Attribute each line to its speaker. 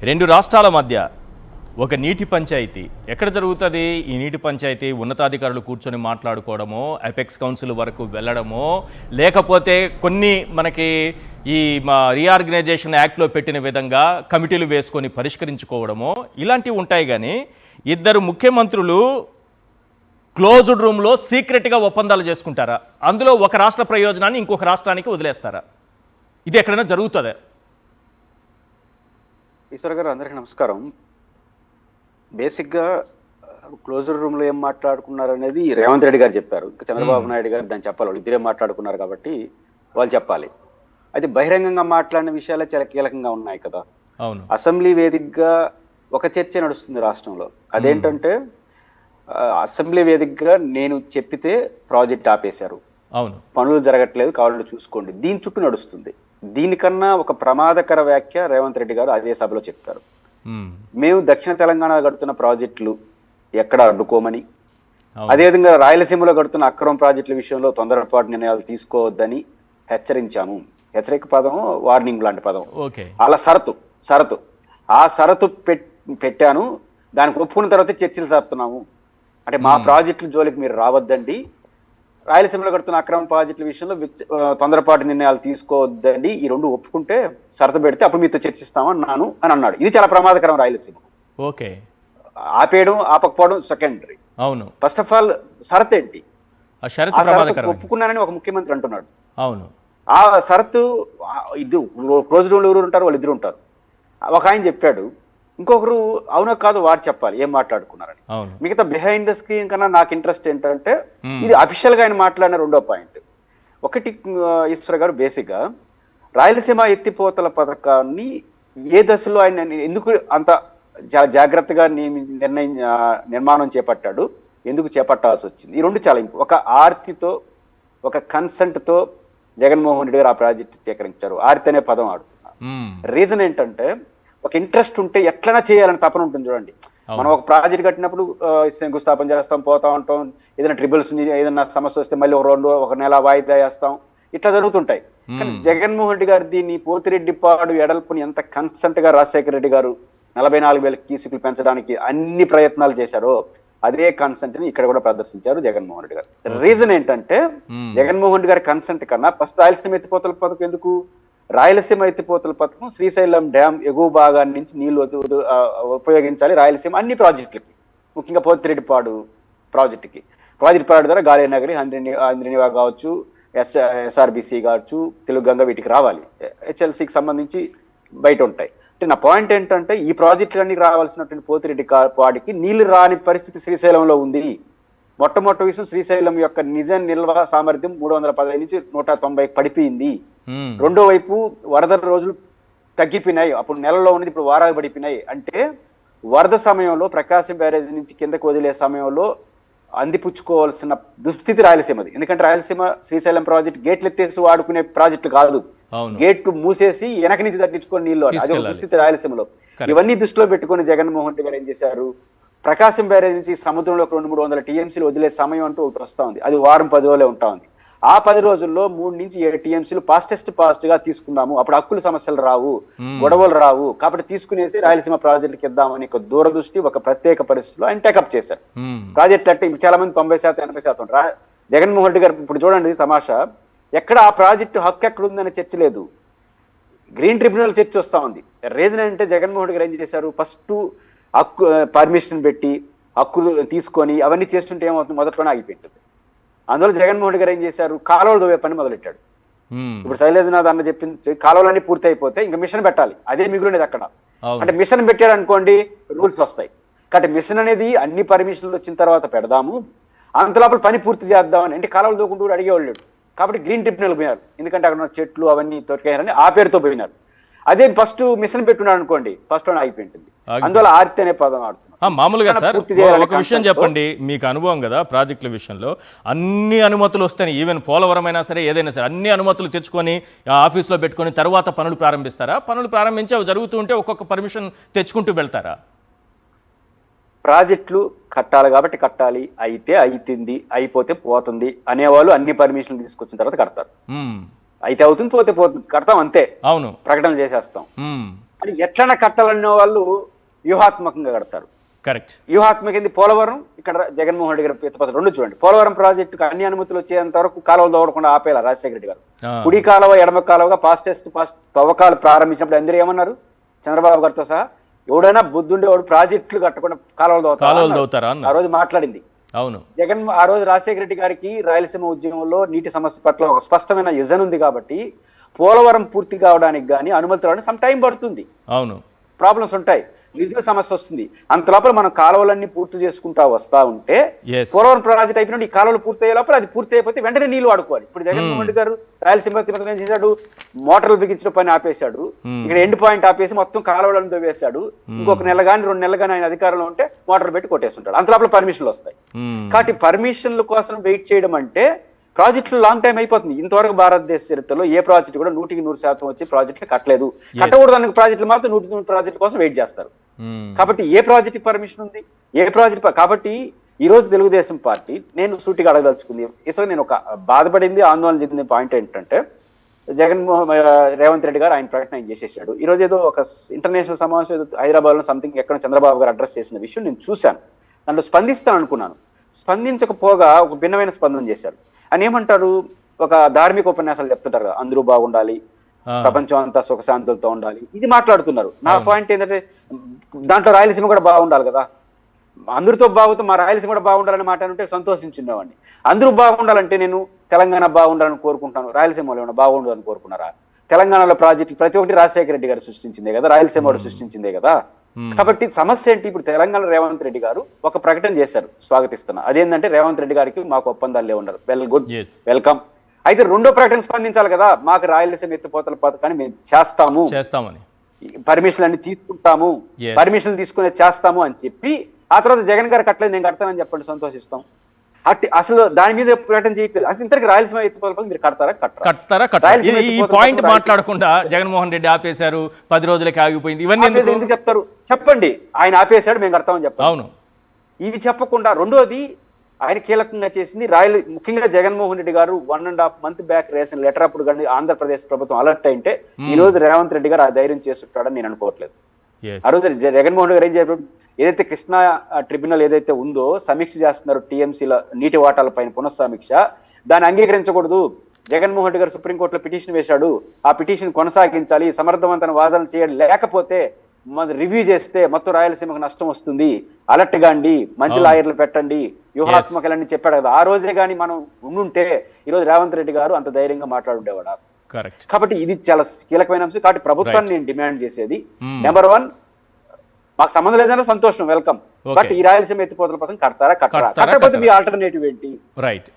Speaker 1: రెండు రాష్ట్రాల మధ్య ఒక నీటి పంచాయతీ ఎక్కడ జరుగుతుంది? ఈ నీటి పంచాయతీ ఉన్నతాధికారులు కూర్చొని మాట్లాడుకోవడమో, అపెక్స్ కౌన్సిల్ వరకు వెళ్ళడమో, లేకపోతే కొన్ని మనకి ఈ రీఆర్గనైజేషన్ యాక్ట్లో పెట్టిన విధంగా కమిటీలు వేసుకొని పరిష్కరించుకోవడమో ఇలాంటివి ఉంటాయి. కానీ ఇద్దరు ముఖ్యమంత్రులు క్లోజ్డ్ రూమ్లో సీక్రెట్గా ఒప్పందాలు చేసుకుంటారా? అందులో ఒక రాష్ట్ర ప్రయోజనాన్ని ఇంకొక రాష్ట్రానికి వదిలేస్తారా? ఇది ఎక్కడైనా జరుగుతుందా?
Speaker 2: ఈశ్వర్ గారు, అందరికీ నమస్కారం. బేసిక్గా క్లోజ్డ్ రూమ్లో ఏం మాట్లాడుకున్నారు అనేది రేవంత్ రెడ్డి గారు చెప్పారు. ఇంకా చంద్రబాబు నాయుడు గారు దాన్ని చెప్పాలి. వాళ్ళు ఇద్దరే మాట్లాడుకున్నారు కాబట్టి వాళ్ళు చెప్పాలి. అయితే బహిరంగంగా మాట్లాడిన విషయాలే చాలా కీలకంగా ఉన్నాయి కదా.
Speaker 1: అవును.
Speaker 2: అసెంబ్లీ వేదికగా ఒక చర్చ నడుస్తుంది రాష్ట్రంలో. అదేంటంటే అసెంబ్లీ వేదికగా నేను చెప్పితే ప్రాజెక్ట్ ఆపేశారు,
Speaker 1: అవును, పనులు
Speaker 2: జరగట్లేదు, కావాలంటే చూసుకోండి, దీని చుట్టూ నడుస్తుంది. దీనికన్నా ఒక ప్రమాదకర వ్యాఖ్య రేవంత్ రెడ్డి గారు అదే సభలో చెప్పారు. మేము దక్షిణ తెలంగాణ కడుతున్న ప్రాజెక్టులు ఎక్కడ అడ్డుకోమని, అదేవిధంగా రాయలసీమలో కడుతున్న అక్రమ ప్రాజెక్టుల విషయంలో తొందరపాటు నిర్ణయాలు తీసుకోవద్దని హెచ్చరించాము. హెచ్చరిక పదం వార్నింగ్ లాంటి పదం. అలా షరతు ఆ షరతు పెట్టాను. దానికి ఒప్పుకున్న తర్వాత చర్చలు జరుపుతున్నాము. అంటే మా ప్రాజెక్టుల జోలికి మీరు రావద్దండి, రాయలసీమలో కడుతున్న అక్రమ ప్రాజెక్టుల విషయంలో తొందరపాటు నిర్ణయాలు తీసుకోవద్దండి, ఈ రెండు ఒప్పుకుంటే షరతు పెడితే అప్పుడు మీతో చర్చిస్తామన్నాను అని అన్నాడు. ఇది చాలా ప్రమాదకరం రాయలసీమ.
Speaker 1: ఓకే,
Speaker 2: ఆపేయడం ఆపకపోవడం సెకండరీ.
Speaker 1: అవును,
Speaker 2: ఫస్ట్ ఆఫ్ ఆల్ షరతు ఏంటి? ఒప్పుకున్నానని ఒక ముఖ్యమంత్రి అంటున్నాడు.
Speaker 1: అవును,
Speaker 2: ఆ షరతు ఇది క్లోజ్డ్ రూమ్ ఎవరు ఉంటారు? వాళ్ళు ఇద్దరు ఉంటారు. ఒక ఆయన చెప్పాడు, ఇంకొకరు అవునో కాదు వాడు చెప్పాలి ఏం మాట్లాడుకున్నారని. మిగతా బిహైండ్ ద స్క్రీన్ కన్నా నాకు ఇంట్రెస్ట్ ఏంటంటే ఇది అఫీషియల్ గా ఆయన మాట్లాడిన రెండో పాయింట్. ఒకటి ఈశ్వర్ గారు, బేసిక్ గా రాయలసీమ ఎత్తిపోతల పథకాన్ని ఏ దశలో ఆయన ఎందుకు అంత జాగ్రత్తగా నిర్మాణం చేపట్టాడు, ఎందుకు చేపట్టాల్సి వచ్చింది, ఈ రెండు చాలా ఒక ఆర్తితో ఒక కన్సెంట్ తో జగన్మోహన్ రెడ్డి గారు ఆ ప్రాజెక్ట్ సేకరించారు. ఆర్తి అనే పదం ఆడుతున్నారు. రీజన్ ఏంటంటే ఒక ఇంట్రెస్ట్ ఉంటే ఎట్లైనా చేయాలని తపన ఉంటుంది. చూడండి, మనం ఒక ప్రాజెక్ట్ కట్టినప్పుడు శంకుస్థాపన చేస్తాం, పోతా ఉంటాం, ఏదైనా ట్రిబుల్స్ ఏదైనా సమస్య వస్తే మళ్ళీ ఒక నెల వాయిదా వేస్తాం, ఇట్లా జరుగుతుంటాయి. కానీ జగన్మోహన్ రెడ్డి గారు దీన్ని పోతిరెడ్డిపాడు ఎడల్పుని ఎంత కన్సెంట్ గా రాజశేఖర రెడ్డి గారు 44,000 క్యూసెక్లు పెంచడానికి అన్ని ప్రయత్నాలు చేశారో అదే కన్సెంట్ ని ఇక్కడ కూడా ప్రదర్శించారు జగన్మోహన్ రెడ్డి గారు. రీజన్ ఏంటంటే జగన్మోహన్ రెడ్డి గారి కన్సెంట్ కన్నా ఫస్ట్ రాయలసీమ ఎత్తిపోతల పథకం ఎందుకు? రాయలసీమ ఎత్తిపోతల పథకం శ్రీశైలం డ్యామ్ ఎగువ భాగాన్ని నుంచి నీళ్లు ఉపయోగించాలి రాయలసీమ అన్ని ప్రాజెక్టులకి, ముఖ్యంగా పోతిరెడ్డిపాడు ప్రాజెక్టుకి. పోతిరెడ్డిపాడు ద్వారా గాలేనగరి, హంద్రినివా కావచ్చు, ఎస్ఆర్బిసి కావచ్చు, తెలుగుగంగ వీటికి రావాలి. హెచ్ఎల్సికి సంబంధించి బయట ఉంటాయి. అంటే నా పాయింట్ ఏంటంటే ఈ ప్రాజెక్టులన్నీ రావాల్సినటువంటి పోతిరెడ్డిపాడికి నీళ్లు రాని పరిస్థితి శ్రీశైలంలో ఉంది. మొట్టమొదటి విషయం, శ్రీశైలం యొక్క నిజ నిల్వ సామర్థ్యం 315 నుంచి 190 పడిపోయింది. రెండో వైపు వరద రోజులు తగ్గిపోయినాయి. అప్పుడు నెలలో ఉన్నది ఇప్పుడు వారాలు పడిపోయినాయి. అంటే వరద సమయంలో ప్రకాశం బ్యారేజ్ నుంచి కిందకు వదిలే సమయంలో అందిపుచ్చుకోవాల్సిన దుస్థితి రాయలసీమది. ఎందుకంటే రాయలసీమ శ్రీశైలం ప్రాజెక్ట్ గేట్లు ఎత్తేసి వాడుకునే ప్రాజెక్టులు కాదు, గేట్లు మూసేసి వెనక నుంచి తగ్గించుకొని నీళ్ళు, అది ఒక దుస్థితి రాయలసీమలో. ఇవన్నీ దృష్టిలో పెట్టుకుని జగన్మోహన్ రెడ్డి గారు ఏం చేశారు, ప్రకాశం బ్యారేజ్ నుంచి సముద్రంలో 200-300 టీఎంసీలు వదిలే సమయం అంటూ ఒకటి వస్తూ ఉంది. అది వారం 10 రోజులే ఉంటా ఉంది. ఆ 10 రోజుల్లో 3 నుంచి 7 టీఎంసీలు ఫాస్ట్ గా తీసుకున్నాము. అప్పుడు హక్కుల సమస్యలు రావు, గొడవలు రావు, కాబట్టి తీసుకునేసి రాయలసీమ ప్రాజెక్టుకి ఇద్దామని ఒక దూరదృష్టి, ఒక ప్రత్యేక పరిస్థితిలో ఆయన టేకప్ చేశారు. ప్రాజెక్టు అంటే చాలా మంది 90%, 80% జగన్మోహన్ రెడ్డి గారు ఇప్పుడు చూడండి తమాషా, ఎక్కడ ఆ ప్రాజెక్టు హక్కు ఎక్కడ ఉందనే చర్చ లేదు, గ్రీన్ ట్రిబ్యునల్ చర్చ వస్తా ఉంది. రీజన్ అంటే జగన్మోహన్ రెడ్డి గారు ఏం చేశారు, ఫస్ట్ హక్కు పర్మిషన్ పెట్టి హక్కులు తీసుకొని అవన్నీ చేస్తుంటే ఏమవుతుంది, మొదట్లోనే ఆగిపోయింటుంది. అందువల్ల జగన్మోహన్ రెడ్డి గారు ఏం చేశారు, కాలువలు దోవే పని మొదలెట్టాడు. ఇప్పుడు శైలేజనాథ్ అన్న చెప్పింది కాలువలన్నీ పూర్తి అయిపోతే ఇంకా మిషన్ పెట్టాలి, అదే మిగులునేది అక్కడ. అంటే మిషన్ పెట్టాడు అనుకోండి రూల్స్ వస్తాయి. కాబట్టి మిషన్ అనేది అన్ని పర్మిషన్లు వచ్చిన తర్వాత పెడదాము, అంతలోపల పని పూర్తి చేద్దామని. అంటే కాలువలు దోకుంటూ కూడా అడిగేవాళ్ళు. కాబట్టి గ్రీన్ ట్రిబ్యునల్ పోయినారు, ఎందుకంటే అక్కడ ఉన్న చెట్లు అవన్నీ తొరికారని ఆ పేరుతో పోయినారు. అదే ఫస్ట్ మిషన్ పెట్టున్నాడు అనుకోండి, ఫస్ట్ లోనే ఆగిపోయింటుంది. అందువల్ల ఆర్తి అనే పదం ఆడుతున్నాం.
Speaker 1: మామూలుగా సార్ ఒక విషయం చెప్పండి, మీకు అనుభవం కదా ప్రాజెక్టుల విషయంలో, అన్ని అనుమతులు వస్తాయి, ఈవెన్ పోలవరం అయినా సరే ఏదైనా సరే అన్ని అనుమతులు తెచ్చుకొని ఆఫీస్లో పెట్టుకొని తర్వాత పనులు ప్రారంభిస్తారా? పనులు ప్రారంభించి అవి జరుగుతూ ఉంటే ఒక్కొక్క పర్మిషన్ తెచ్చుకుంటూ వెళ్తారా?
Speaker 2: ప్రాజెక్టులు కట్టాలి కాబట్టి కట్టాలి, అయితే అయితుంది, అయిపోతే పోతుంది అనేవాళ్ళు అన్ని పర్మిషన్లు తీసుకొచ్చిన తర్వాత కడతారు. అయితే అవుతుంది, పోతే పోతుంది, కడతాం అంతే, అవును, ప్రకటన చేసేస్తాం. అని ఎట్లన్నా కట్టాలనే వాళ్ళు వ్యూహాత్మకంగా కడతారు.
Speaker 1: కరెక్ట్.
Speaker 2: వ్యూహాత్మకంది పోలవరం, ఇక్కడ జగన్మోహన్ రెడ్డి గారి ప్రతిపాదన రెండు చూడండి. పోలవరం ప్రాజెక్టుకు అన్ని అనుమతులు వచ్చేంత వరకు కాలువలు తవ్వకుండా ఆపేలా రాజశేఖర రెడ్డి గారు. కుడి కాలువ ఎడమ కాలువగా ఫాస్టెస్ట్ తవ్వకాలు ప్రారంభించినప్పుడు అందరూ ఏమన్నారు? చంద్రబాబు గారితో సహా ఎవడైనా బుద్ధుండే వాడు ప్రాజెక్టులు కట్టకుండా కాలువలు
Speaker 1: తవ్వుతారా
Speaker 2: ఆ రోజు మాట్లాడింది.
Speaker 1: అవును.
Speaker 2: ఆ రోజు రాజశేఖర రెడ్డి గారికి రాయలసీమ ఉద్యమంలో నీటి సమస్య పట్ల ఒక స్పష్టమైన విజన్ ఉంది కాబట్టి పోలవరం పూర్తి కావడానికి కానీ అనుమతులు రావడానికి సమ్ టైం పడుతుంది.
Speaker 1: అవును,
Speaker 2: ప్రాబ్లమ్స్ ఉంటాయి, నిధుల సమస్య వస్తుంది. అంత లోపల మనం కాలువలన్నీ పూర్తి చేసుకుంటా వస్తా ఉంటే పోలవరం ప్రాజెక్ట్ అయిపోయినప్పుడు ఈ కాలువలు పూర్తి అయ్యే లోపల అది పూర్తి అయిపోతే వెంటనే నీళ్లు వాడుకోవాలి. ఇప్పుడు జగన్మోహన్ రెడ్డి గారు రాయలసీమ ఏం చేశాడు? మోటార్లు బిగించిన పని ఆపేశాడు, ఇక్కడ ఎండ్ పాయింట్ ఆపేసి మొత్తం కాలువలను తవ్వేశాడు. ఇంకొక నెల కానీ 2 నెలలు కానీ ఆయన అధికారంలో ఉంటే మోటార్లు పెట్టి కొట్టేస్తుంటాడు. అంత లోపల పర్మిషన్లు వస్తాయి. కాబట్టి పర్మిషన్ల కోసం వెయిట్ చేయడం అంటే ప్రాజెక్టులు లాంగ్ టైం అయిపోతుంది. ఇంతవరకు భారతదేశ చరిత్రలో ఏ ప్రాజెక్టు కూడా 100% వచ్చి ప్రాజెక్టులు కట్టలేదు. కట్టకూడదు ప్రాజెక్టులు మాత్రం 100 ప్రాజెక్టు కోసం వెయిట్ చేస్తారు. కాబట్టి ఏ ప్రాజెక్ట్ పర్మిషన్ ఉంది, ఏ ప్రాజెక్ట్? కాబట్టి ఈ రోజు తెలుగుదేశం పార్టీ నేను సూటిగా అడగదలుచుకుంది, నేను ఒక బాధపడింది, ఆందోళన చెందిన పాయింట్ ఏంటంటే రేవంత్ రెడ్డి గారు ఆయన ప్రకటన చేసేసాడు. ఈ రోజు ఏదో ఒక ఇంటర్నేషనల్ సమావేశం ఏదో హైదరాబాద్ లో సంథింగ్ ఎక్కడ చంద్రబాబు గారు అడ్రస్ చేసిన విషయం నేను చూశాను. దాంట్లో స్పందిస్తాను అనుకున్నాను. స్పందించకపోగా ఒక భిన్నమైన స్పందన చేశారు. అని ఏమంటారు? ఒక ధార్మిక ఉపన్యాసాలు చెప్తుంటారు కదా, అందరూ బాగుండాలి, ప్రపంచం అంతా సుఖశాంతులతో ఉండాలి, ఇది మాట్లాడుతున్నారు. నా పాయింట్ ఏంటంటే దాంట్లో రాయలసీమ కూడా బాగుండాలి కదా. అందరితో బాగుతూ మా రాయలసీమ కూడా బాగుండాలని మాట అంటే సంతోషించుండేవాడిని. అందరూ బాగుండాలంటే నేను తెలంగాణ బాగుండాలని కోరుకుంటాను, రాయలసీమలో ఏమైనా బాగుండాలని కోరుకున్నారా? తెలంగాణలో ప్రాజెక్టు ప్రతి ఒక్కటి రాజశేఖర రెడ్డి గారు సృష్టించిందే కదా, రాయలసీమ వాడు సృష్టించిందే కదా. కాబట్టి సమస్య ఏంటి? ఇప్పుడు తెలంగాణ రేవంత్ రెడ్డి గారు ఒక ప్రకటన చేశారు, స్వాగతిస్తున్నా. అదేంటంటే రేవంత్ రెడ్డి గారికి మాకు ఒప్పందాలు ఉన్నారు, వెల్ గుడ్, వెల్కమ్. అయితే రెండో ప్రకటన స్పందించాలి కదా, మాకు రాయలసీమ ఎత్తిపోతల పథకాన్ని మేము చేస్తామని, పర్మిషన్లు అన్ని తీసుకుంటాము, పర్మిషన్లు తీసుకునే చేస్తాము అని చెప్పి ఆ తర్వాత జగన్ గారు కట్టలేదు, నేను కడతానని చెప్పండి, సంతోషిస్తాం. అసలు దాని మీద ప్రకటన చేయట్లేదు. అసలు ఇంతకు రాయలసీమ ఎత్తిపోతల మీరు కడతారా?
Speaker 1: ఈ పాయింట్ మాట్లాడకుండా జగన్మోహన్ రెడ్డి ఆపేశారు, 10 రోజులకి ఆగిపోయింది, ఇవన్నీ
Speaker 2: ఎందుకు చెప్తారు? చెప్పండి, ఆయన ఆపేశాడు, మేము కడతామని చెప్పాలి. అవును, ఇవి చెప్పకుండా రెండోది ఆయన కీలకంగా చేసింది ముఖ్యంగా జగన్మోహన్ రెడ్డి గారు 1.5 month బ్యాక్ రాసిన లెటర్ అప్పుడు కానీ ఆంధ్రప్రదేశ్ ప్రభుత్వం అలర్ట్ అయింటే ఈ రోజు రేవంత్ రెడ్డి గారు ఆ ధైర్యం చేస్తుంటాడని నేను అనుకోవట్లేదు. ఆ రోజు జగన్మోహన్ రెడ్డి గారు ఏం చెప్పారు? ఏదైతే కృష్ణా ట్రిబ్యునల్ ఏదైతే ఉందో సమీక్ష చేస్తున్నారు టీఎంసీల నీటి వాటాల పైన పునఃసమీక్ష, దాన్ని అంగీకరించకూడదు. జగన్మోహన్ రెడ్డి గారు సుప్రీంకోర్టులో పిటిషన్ వేశాడు, ఆ పిటిషన్ కొనసాగించాలి, సమర్థవంతమైన వాదనలు చేయాలి, లేకపోతే రివ్యూ చేస్తే మొత్తం రాయలసీమకు నష్టం వస్తుంది, అలర్ట్ గాండి, మంచి లాయర్లు పెట్టండి, వ్యూహాత్మకలని చెప్పాడు కదా. ఆ రోజే కానీ మనం ఉండుంటే ఈరోజు రేవంత్ రెడ్డి గారు అంత ధైర్యంగా మాట్లాడుండేవాడా? కాబట్టి ఇది చాలా కీలకమైన అంశం. కాబట్టి ప్రభుత్వాన్ని నేను డిమాండ్ చేసేది, నెంబర్ 1, మాకు సంబంధం లేదన్నా సంతోషం, వెల్కమ్. బట్ ఈ రాయలసీమ ఎత్తిపోతల పథకం కడతారా? కట్టకపోతే మీ ఆల్టర్నేటివ్ ఏంటి?
Speaker 1: రైట్.